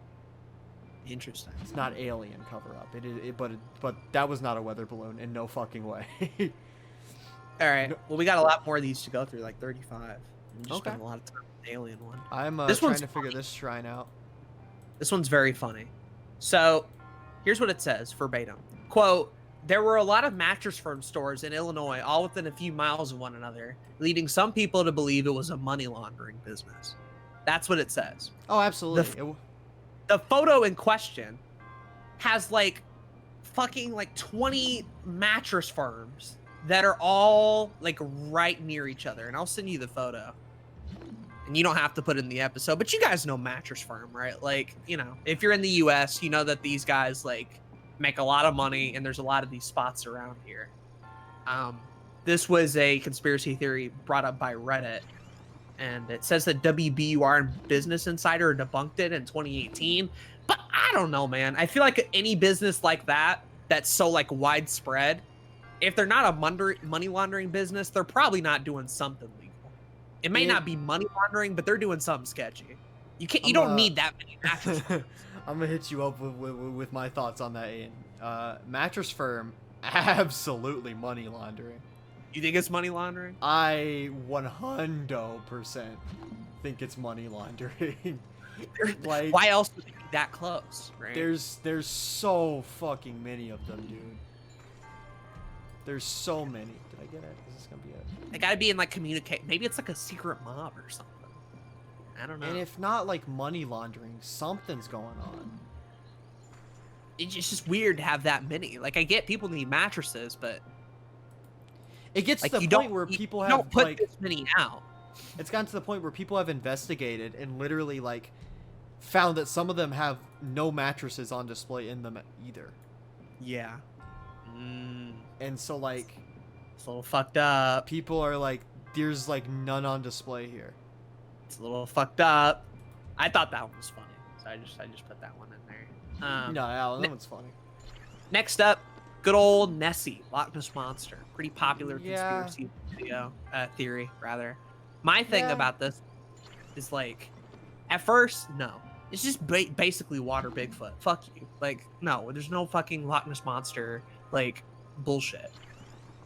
Interesting. It's not alien cover up. But that was not a weather balloon in no fucking way. All right. Well, we got a lot more of these to go through, like 35. We just Okay. spent a lot of time on the alien one. I'm This trying one's to figure funny. this shrine out. This one's very funny. So, here's what it says verbatim. Quote, there were a lot of mattress firm stores in Illinois, all within a few miles of one another, leading some people to believe it was a money laundering business. That's what it says. Oh, absolutely. The photo in question has like fucking like 20 mattress firms that are all like right near each other. And I'll send you the photo. And you don't have to put it in the episode, but you guys know mattress firm, right? Like, you know, if you're in the US, you know that these guys like make a lot of money and there's a lot of these spots around here. This was a conspiracy theory brought up by Reddit. And it says that WBUR and Business Insider debunked it in 2018. But I don't know, man. I feel like any business like that, that's so like widespread, if they're not a money laundering business, they're probably not doing something legal. It may not be money laundering, but they're doing something sketchy. You don't need that many mattress firms. I'm gonna hit you up with my thoughts on that, Ian. Mattress firm, absolutely money laundering. You think it's money laundering? I 100% think it's money laundering. Like, why else would they be that close? Right? There's so fucking many of them, dude. There's so many. Did I get it? Is this gonna be it? They gotta be in like communicate. Maybe it's like a secret mob or something. I don't know. And if not like money laundering, something's going on. It's just weird to have that many. Like, I get people need mattresses, but it gets like, to the point where people have don't put like this many out. It's gotten to the point where people have investigated and literally like found that some of them have no mattresses on display in them either. Yeah. And so like It's a little fucked up. people are like, there's like none on display here. It's a little fucked up. I thought that one was funny, so I just put that one in there. No, Alan, that one's funny. Next up, good old Nessie, Loch Ness Monster. Pretty popular Yeah. conspiracy theory, rather. My thing about this is like, at first, no. It's just basically water Bigfoot. Fuck you. Like, no, there's no fucking Loch Ness Monster, like, bullshit.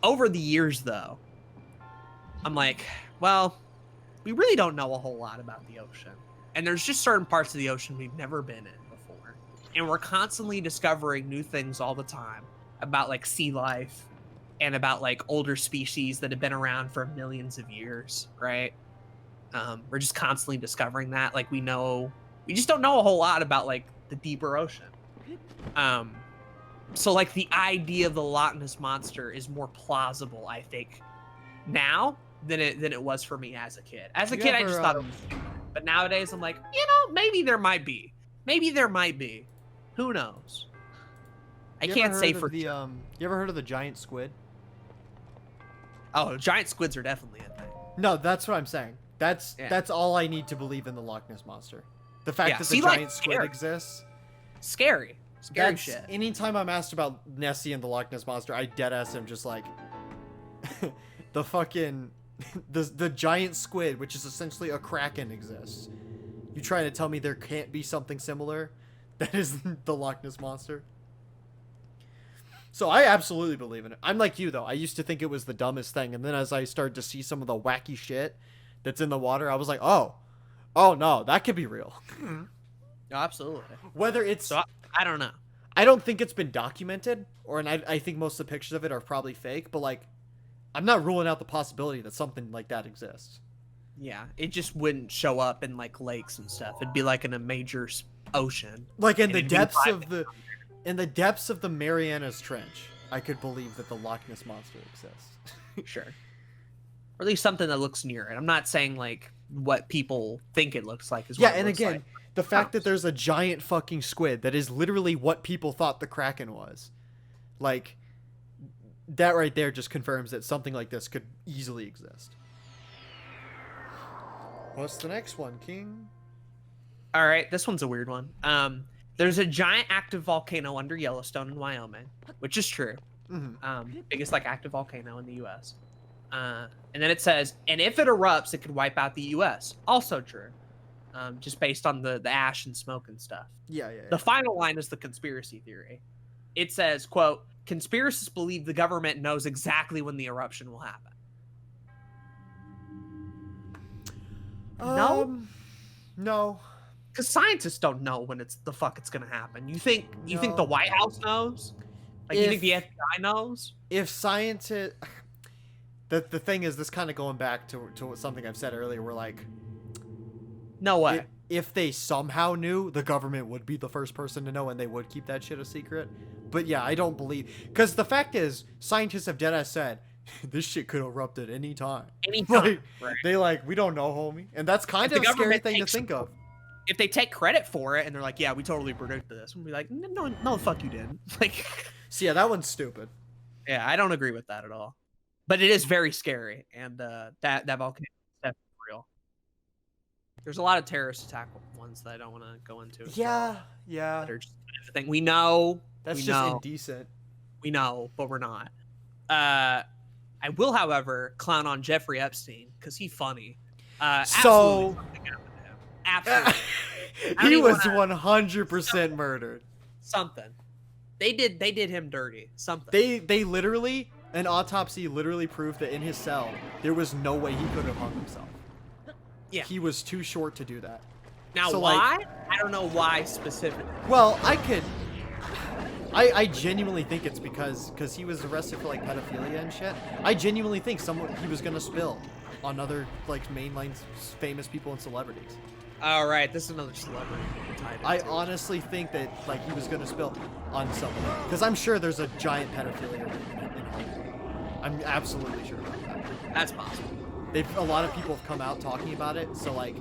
Over the years, though, I'm like, well, we really don't know a whole lot about the ocean. And there's just certain parts of the ocean we've never been in before. And we're constantly discovering new things all the time about, like, sea life and about, like, older species that have been around for millions of years, right? We're just constantly discovering that. Like we just don't know a whole lot about like the deeper ocean. So like the idea of the Loch Ness monster is more plausible, I think, now than it was for me as a kid. As a kid, I just thought it was stupid. But nowadays, I'm like, maybe there might be. Maybe there might be. Who knows? I can't say for sure. You ever heard of the giant squid? Oh, giant squids are definitely a thing. No, that's what I'm saying. That's all I need to believe in the Loch Ness monster. The fact that the giant squid exists. Scary shit. Anytime I'm asked about Nessie and the Loch Ness monster, I deadass am just like the fucking the giant squid, which is essentially a kraken, exists. You trying to tell me there can't be something similar that is the Loch Ness monster? So I absolutely believe in it. I'm like you though. I used to think it was the dumbest thing, and then as I started to see some of the wacky shit that's in the water, I was like, oh no, that could be real. No, absolutely. Whether it's I don't know. I don't think it's been documented, and I think most of the pictures of it are probably fake, but like I'm not ruling out the possibility that something like that exists. Yeah, it just wouldn't show up in like lakes and stuff. It'd be like in a major ocean. Like in the depths of the Marianas Trench, I could believe that the Loch Ness monster exists. Sure. Or at least something that looks near it. I'm not saying like what people think it looks like is what it looks like. The fact that there's a giant fucking squid that is literally what people thought the Kraken was. Like, that right there just confirms that something like this could easily exist. What's the next one, King? All right, this one's a weird one. There's a giant active volcano under Yellowstone in Wyoming, which is true. Mm-hmm. Biggest like active volcano in the U.S. And then it says, and if it erupts, it could wipe out the U.S. Also true. Just based on the ash and smoke and stuff. Yeah. The final line is the conspiracy theory. It says, quote, conspiracists believe the government knows exactly when the eruption will happen. No. Because scientists don't know when it's gonna happen. You think the White House knows? Like, you think the FBI knows? If scientists... The thing is, this kind of going back to something I've said earlier, we're like... No way. If they somehow knew, the government would be the first person to know, and they would keep that shit a secret. But yeah, I don't believe... Because the fact is, scientists have deadass said, this shit could erupt at any time. Anytime. Like, right. We don't know, homie. And that's kind of a scary thing to think of. If they take credit for it, and they're like, yeah, we totally predicted this. We'll be like, no, the fuck you didn't. Like... So yeah, that one's stupid. Yeah, I don't agree with that at all. But it is very scary, and that volcano is definitely real. There's a lot of terrorist attack ones that I don't want to go into. Yeah. That are just thing. We know. That's just indecent. We know, but we're not. I will, however, clown on Jeffrey Epstein because he's funny. Absolutely. He was 100% murdered. Something. They did him dirty. Something. They literally, an autopsy literally proved that in his cell, there was no way he could have hung himself. Yeah. He was too short to do that. Now, so why? I don't know why specifically. Well, I genuinely think it's because he was arrested for like pedophilia and shit. I genuinely think he was gonna spill on other like mainline famous people and celebrities. All right, this is another celebrity. I honestly think that like he was gonna spill on someone because I'm sure there's a giant pedophilia in Hollywood. I'm absolutely sure about that. That's possible. A lot of people have come out talking about it, so like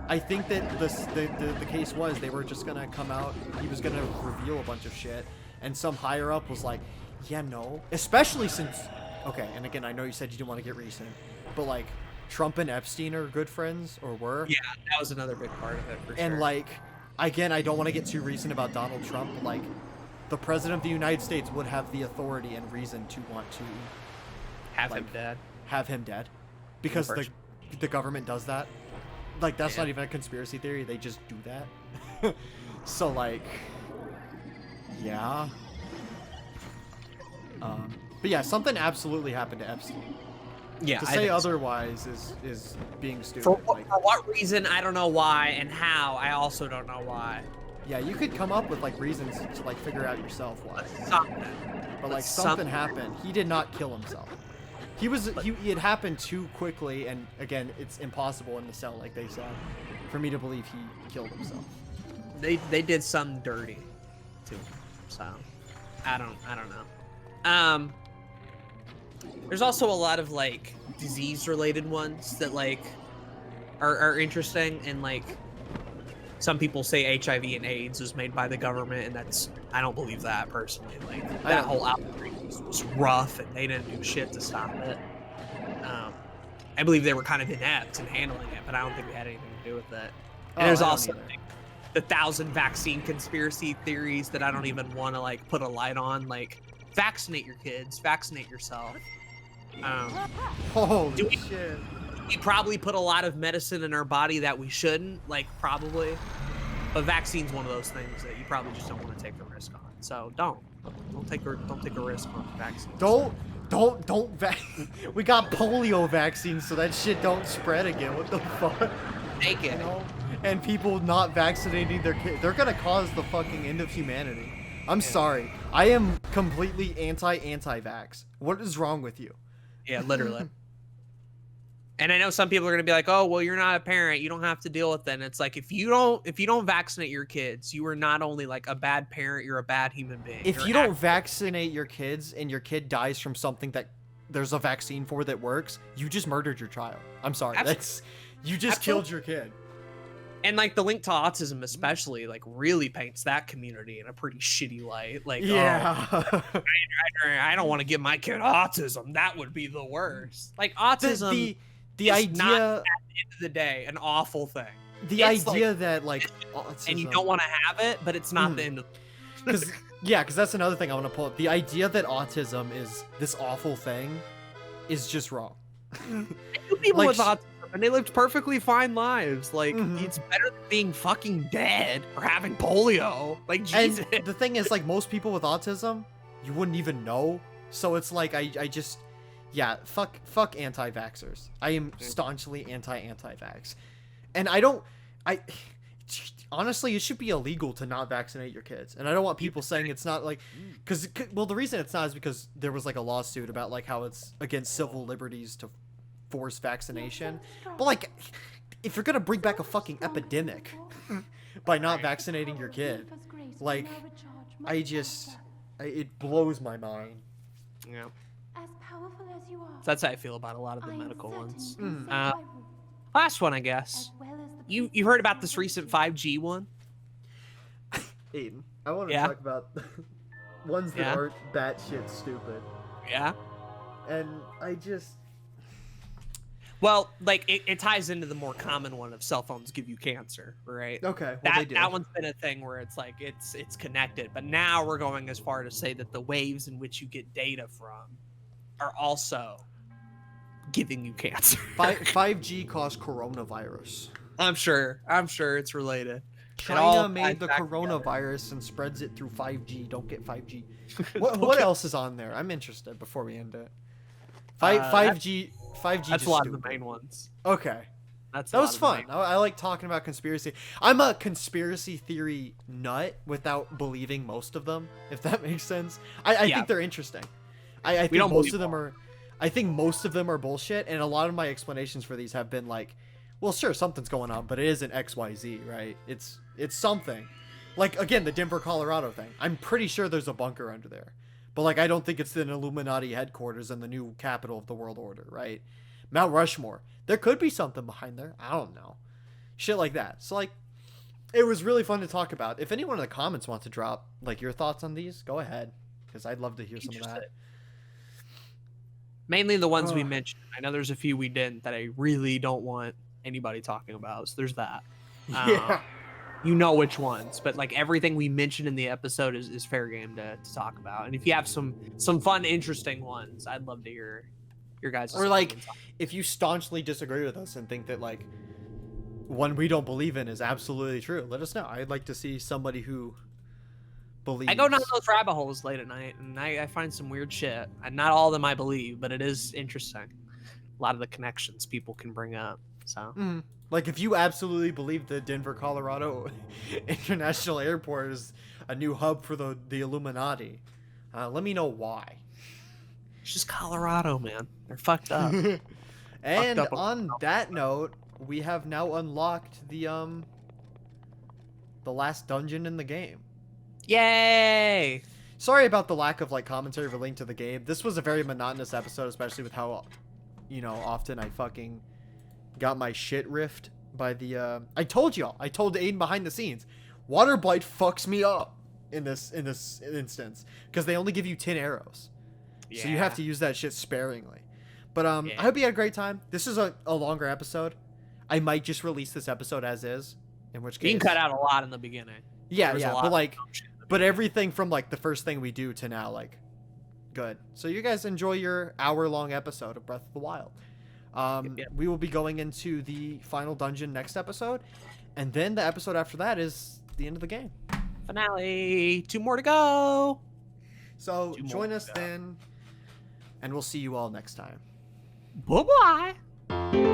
I think that the case was they were just gonna come out. He was gonna reveal a bunch of shit, and some higher up was like, yeah, no, especially since okay. And again, I know you said you didn't want to get recent, but like. Trump and Epstein are good friends, or were. Yeah, that was another big part of it, for sure. And, like, again, I don't want to get too recent about Donald Trump, but, like, the President of the United States would have the authority and reason to want to... Have him dead. Because the government does that. Like, that's not even a conspiracy theory, they just do that. So, like... Yeah. But yeah, something absolutely happened to Epstein. Yeah, to say otherwise is being stupid. For what reason, I don't know why, and how, I also don't know why. Yeah, you could come up with like reasons to like figure out yourself why. Something. But like something happened. He did not kill himself. It happened too quickly, and again, it's impossible in the cell, like they said, for me to believe he killed himself. They did some dirty to him, so I don't know. There's also a lot of like disease related ones that like are interesting, and like some people say HIV and AIDS was made by the government, and I don't believe that personally. Like that whole outbreak was rough, and they didn't do shit to stop it. I believe they were kind of inept in handling it, but I don't think it had anything to do with it. And there's also like, the 1,000 vaccine conspiracy theories that I don't even want to like put a light on. Like, vaccinate your kids, vaccinate yourself. Holy shit. We probably put a lot of medicine in our body that we shouldn't, like probably. But vaccine's one of those things that you probably just don't want to take the risk on. So don't take a risk on vaccines. We got polio vaccines, so that shit don't spread again. What the fuck? Take it. You know? And people not vaccinating their kids, they're gonna cause the fucking end of humanity. I'm sorry. I am completely anti-vax. What is wrong with you? Yeah, literally. And I know some people are gonna be like, "Oh, well, you're not a parent. You don't have to deal with it." And it's like, if you don't vaccinate your kids, you are not only like a bad parent, you're a bad human being. If you don't vaccinate your kids and your kid dies from something that there's a vaccine for that works, you just murdered your child. I'm sorry. You just killed your kid. And like the link to autism especially like really paints that community in a pretty shitty light. Like, yeah, oh, I don't want to give my kid autism. That would be the worst. Like autism. The idea, not, at the end of the day, an awful thing. The idea that like autism, and you don't want to have it, but it's not the end of. Because that's another thing I want to pull up. The idea that autism is this awful thing is just wrong. I knew people with autism, and they lived perfectly fine lives. Like it's better than being fucking dead or having polio. Like Jesus. And the thing is, like most people with autism, you wouldn't even know. So it's like I just. Yeah, fuck anti-vaxxers. I am staunchly anti-vax. And honestly, it should be illegal to not vaccinate your kids. And I don't want people saying it's not like, the reason it's not is because there was like a lawsuit about like how it's against civil liberties to force vaccination. But like, if you're gonna bring back a fucking epidemic by not vaccinating your kid, like, it blows my mind. Yeah. So that's how I feel about a lot of the medical ones. Last one, I guess. You heard about this recent 5G one? Aiden, I want to talk about ones that aren't batshit stupid. Yeah. And I just... Well, like, it ties into the more common one of cell phones give you cancer, right? Okay, that one's been a thing where it's like, it's connected. But now we're going as far to say that the waves in which you get data from are also giving you cancer. 5G caused coronavirus. I'm sure it's related. China made the coronavirus and spreads it through 5G. Don't get 5G. What else is on there? I'm interested before we end it. 5G. That's a lot of the main ones. Okay. That was fun. I like talking about conspiracy. I'm a conspiracy theory nut without believing most of them, if that makes sense. I think they're interesting. I think most of them are. I think most of them are bullshit, and a lot of my explanations for these have been like, well, sure, something's going on, but it isn't XYZ, right? It's something. Like, again, the Denver, Colorado thing. I'm pretty sure there's a bunker under there. But, like, I don't think it's an Illuminati headquarters and the new capital of the world order, right? Mount Rushmore. There could be something behind there. I don't know. Shit like that. So, like, it was really fun to talk about. If anyone in the comments wants to drop, like, your thoughts on these, go ahead. Because I'd love to hear some of that. Mainly the ones we mentioned. I know there's a few we didn't that I really don't want anybody talking about. So there's that. Yeah. You know which ones, but like everything we mentioned in the episode is fair game to talk about. And if you have some fun, interesting ones, I'd love to hear your guys'. Or like, if you staunchly disagree with us and think that like one we don't believe in is absolutely true, let us know. I'd like to see somebody who believes. I go down those rabbit holes late at night, and I find some weird shit. And not all of them I believe, but it is interesting. A lot of the connections people can bring up. So. Like, if you absolutely believe the Denver, Colorado International Airport is a new hub for the Illuminati, let me know why. It's just Colorado, man. They're fucked up. And up on that note, we have now unlocked the last dungeon in the game. Yay! Sorry about the lack of like commentary relating to the game. This was a very monotonous episode, especially with how, often I fucking got my shit riffed by the. I told y'all. I told Aiden behind the scenes. Water Blight fucks me up in this instance because they only give you 10 arrows, so you have to use that shit sparingly. But I hope you had a great time. This is a longer episode. I might just release this episode as is, in which case you can cut out a lot in the beginning. Yeah, but like, but everything from like the first thing we do to now, like, good. So you guys enjoy your hour-long episode of Breath of the Wild. We will be going into the final dungeon next episode, and then the episode after that is the end of the game. Finale. 2 more to go. So join us then, and we'll see you all next time. Bye-bye.